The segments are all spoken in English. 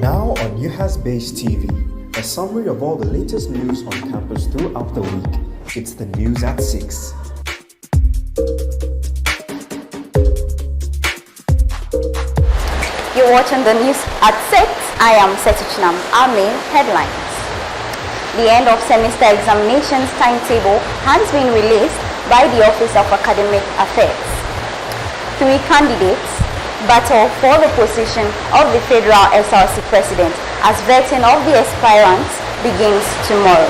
Now on UHAS Base TV, a summary of all the latest news on campus throughout the week. It's the news at 6. You're watching the news at 6. I am Setuchinam. Our main headlines. The end of semester examinations timetable has been released by the Office of Academic Affairs. 3 candidates battle for the position of the Federal SRC President as vetting of the aspirants begins tomorrow.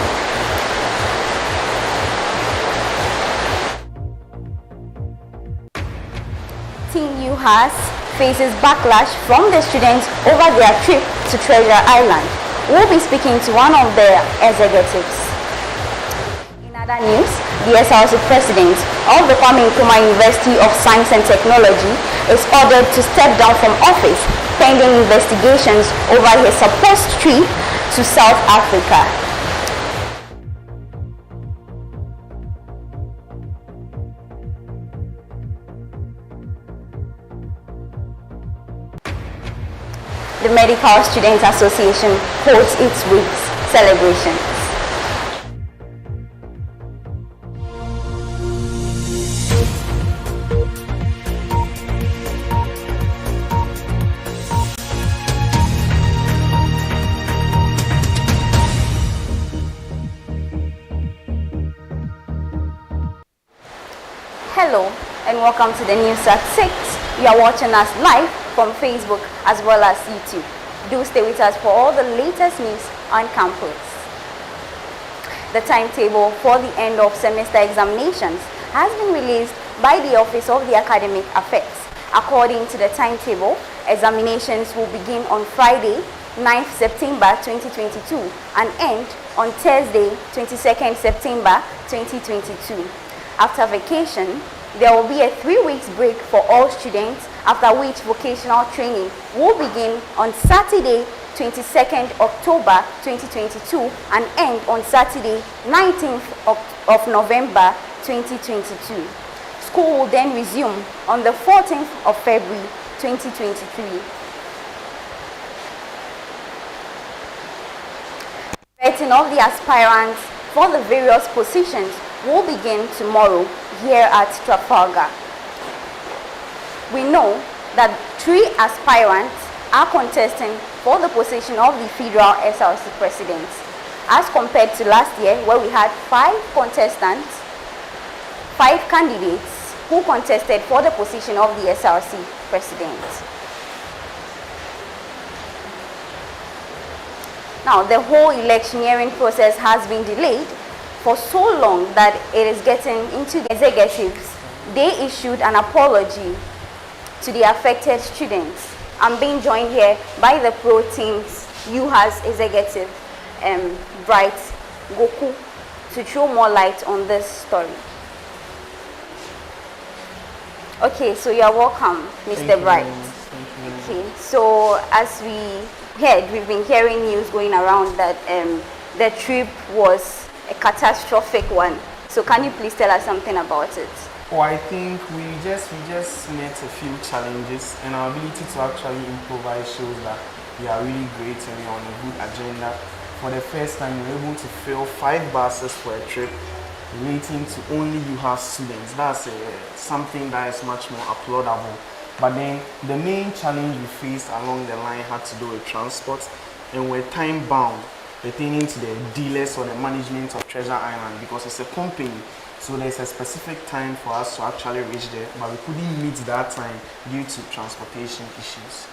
Team UHAS faces backlash from the students over their trip to Treasure Island. We'll be speaking to one of their executives. In other news, the SRC president of the Kwame Nkrumah University of Science and Technology is ordered to step down from office pending investigations over his supposed trip to South Africa. The Medical Students Association holds its week's celebrations. Hello and welcome to the news at 6. You are watching us live from Facebook as well as YouTube. Do stay with us for all the latest news on campus. The timetable for the end of semester examinations has been released by the Office of the Academic Affairs. According to the timetable, examinations will begin on Friday, 9th September 2022 and end on Thursday, 22nd September 2022. After vacation, there will be a 3 weeks break for all students, after which vocational training will begin on Saturday, 22nd October 2022 and end on Saturday, 19th of November 2022. School will then resume on the 14th of February 2023. Vetting of the aspirants for the various positions will begin tomorrow here at Trafalgar. We know that 3 aspirants are contesting for the position of the Federal SRC President, as compared to last year where we had 5 contestants, 5 candidates who contested for the position of the SRC President. Now, the whole electioneering process has been delayed for so long that it is getting into the executives. They issued an apology to the affected students. I'm being joined here by the Pro Team's UHAS executive, Bright Goku, to throw more light on this story. Okay, so you are welcome, Mr. Bright. Okay, so as we've been hearing news going around that the trip was a catastrophic one. So can you please tell us something about it? Oh, I think we just met a few challenges, and our ability to actually improvise shows that we are really great and we are on a good agenda. For the first time, we were able to fill 5 buses for a trip relating to only UHAS students. That's something that is much more applaudable. But then the main challenge we faced along the line had to do with transport, and we're time bound pertaining to the dealers or the management of Treasure Island, because it's a company, so there's a specific time for us to actually reach there, but we couldn't meet that time due to transportation issues.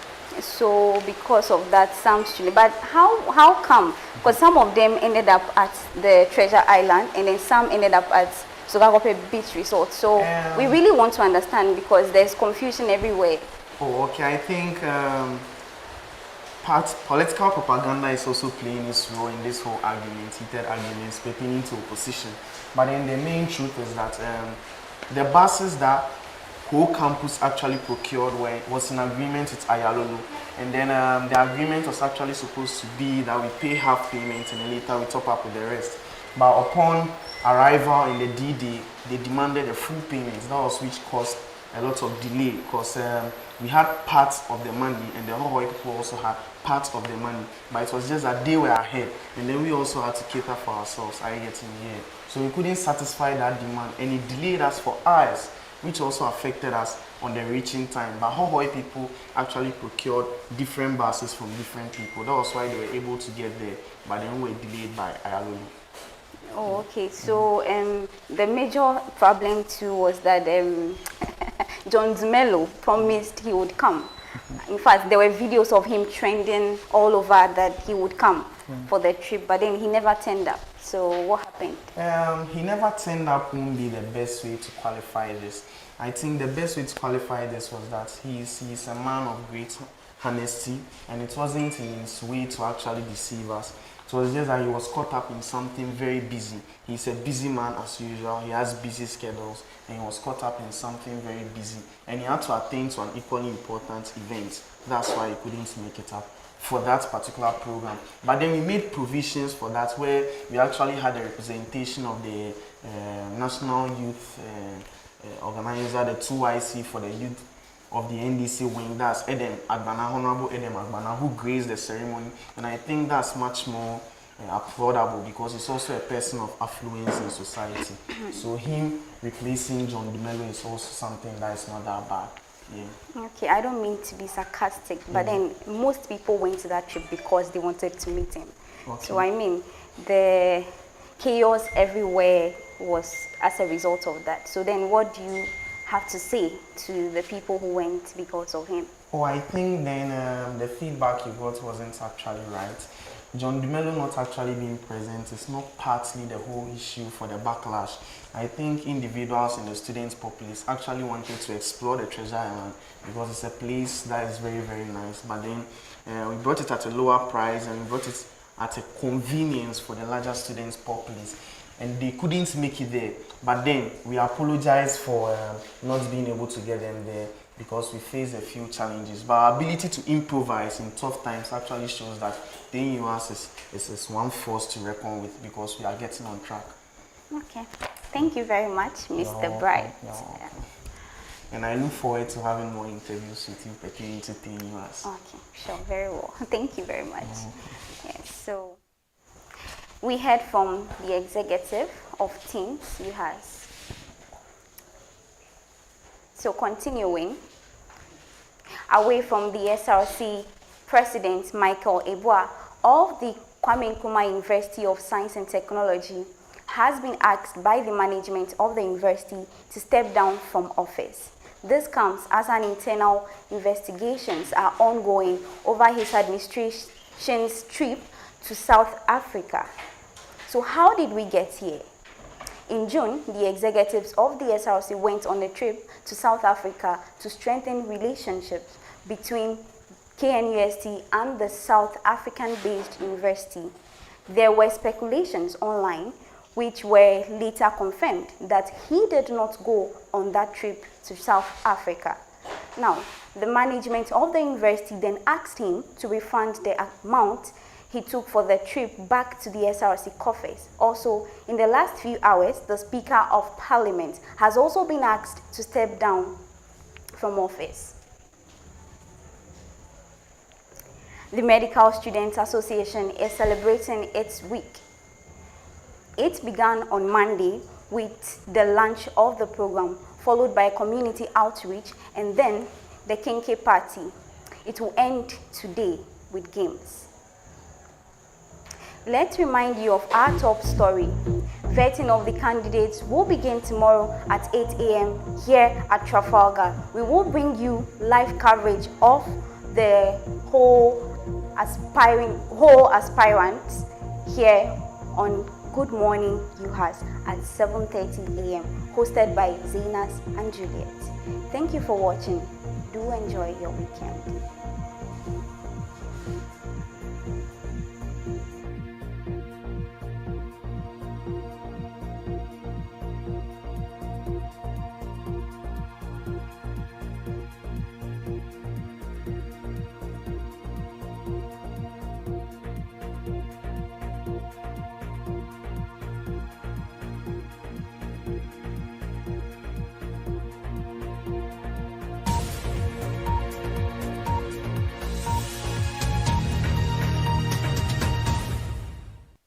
So because of that, some students, but how come? Because some of them ended up at the Treasure Island and then some ended up at Sogakope Beach Resort. So we really want to understand, because there's confusion everywhere. Oh, okay. I think political propaganda is also playing its role in this whole argument, heated arguments pertaining to opposition. But then the main truth is that the buses that whole campus actually procured was in agreement with Ayalolo, and then the agreement was actually supposed to be that we pay half payment and then later we top up with the rest. But upon arrival in the D-Day, they demanded a full payment. That was which caused a lot of delay because we had parts of the money and the Hohoi people also had parts of the money, but it was just that they were ahead and then we also had to cater for ourselves. I get in here. So we couldn't satisfy that demand and it delayed us for hours, which also affected us on the reaching time. But Hohoi people actually procured different buses from different people. That was why they were able to get there, but then we were delayed by Ayalulu. Oh, okay. So the major problem too was that John Dumelo promised he would come. In fact, there were videos of him trending all over that he would come for the trip, but then he never turned up. So what happened? He never turned up won't be the best way to qualify this. I think the best way to qualify this was that he's a man of great honesty, and it wasn't in his way to actually deceive us. So it's just that he was caught up in something very busy. He's a busy man as usual. He has busy schedules, and he was caught up in something very busy. And he had to attend to an equally important event. That's why he couldn't make it up for that particular program. But then we made provisions for that, where we actually had a representation of the National Youth Organizer, the 2YC for the youth of the NDC wing. That's Edem Agbana, Honorable Edem Agbana, who graced the ceremony. And I think that's much more affordable because he's also a person of affluence in society. So him replacing John Dumelo is also something that is not that bad. Yeah. Okay, I don't mean to be sarcastic, but then most people went to that trip because they wanted to meet him. Okay. So I mean, the chaos everywhere was as a result of that. So then what do you have to say to the people who went because of him? Oh, I think then the feedback you got wasn't actually right. John Dumelo not actually being present is not partly the whole issue for the backlash. I think individuals in the students' populace actually wanted to explore the Treasure Island because it's a place that is very, very nice. But then we brought it at a lower price and we brought it at a convenience for the larger students' populace. And they couldn't make it there. But then we apologize for not being able to get them there because we faced a few challenges. But our ability to improvise in tough times actually shows that the US is one force to reckon with because we are getting on track. Okay. Thank you very much, Mr. Bright. Yeah. And I look forward to having more interviews with you pertaining to the US. Okay, sure, very well. Thank you very much. Yes, so we heard from the executive of Teams, UHAS. So continuing, away from the SRC President Michael Ebua of the Kwame Nkrumah University of Science and Technology has been asked by the management of the university to step down from office. This comes as an internal investigations are ongoing over his administration's trip to South Africa. So how did we get here? In June, the executives of the SRC went on a trip to South Africa to strengthen relationships between KNUST and the South African-based university. There were speculations online which were later confirmed that he did not go on that trip to South Africa. Now, the management of the university then asked him to refund the amount he took for the trip back to the SRC coffers. Also, in the last few hours, the Speaker of Parliament has also been asked to step down from office. The Medical Students Association is celebrating its week. It began on Monday with the launch of the program, followed by community outreach, and then the Kenke party. It will end today with games. Let's remind you of our top story. Vetting of the candidates will begin tomorrow at 8 a.m. here at Trafalgar. We will bring you live coverage of the whole aspirants here on Good Morning UHAS at 7:30 a.m. hosted by Zenas and Juliet. Thank you for watching. Do enjoy your weekend.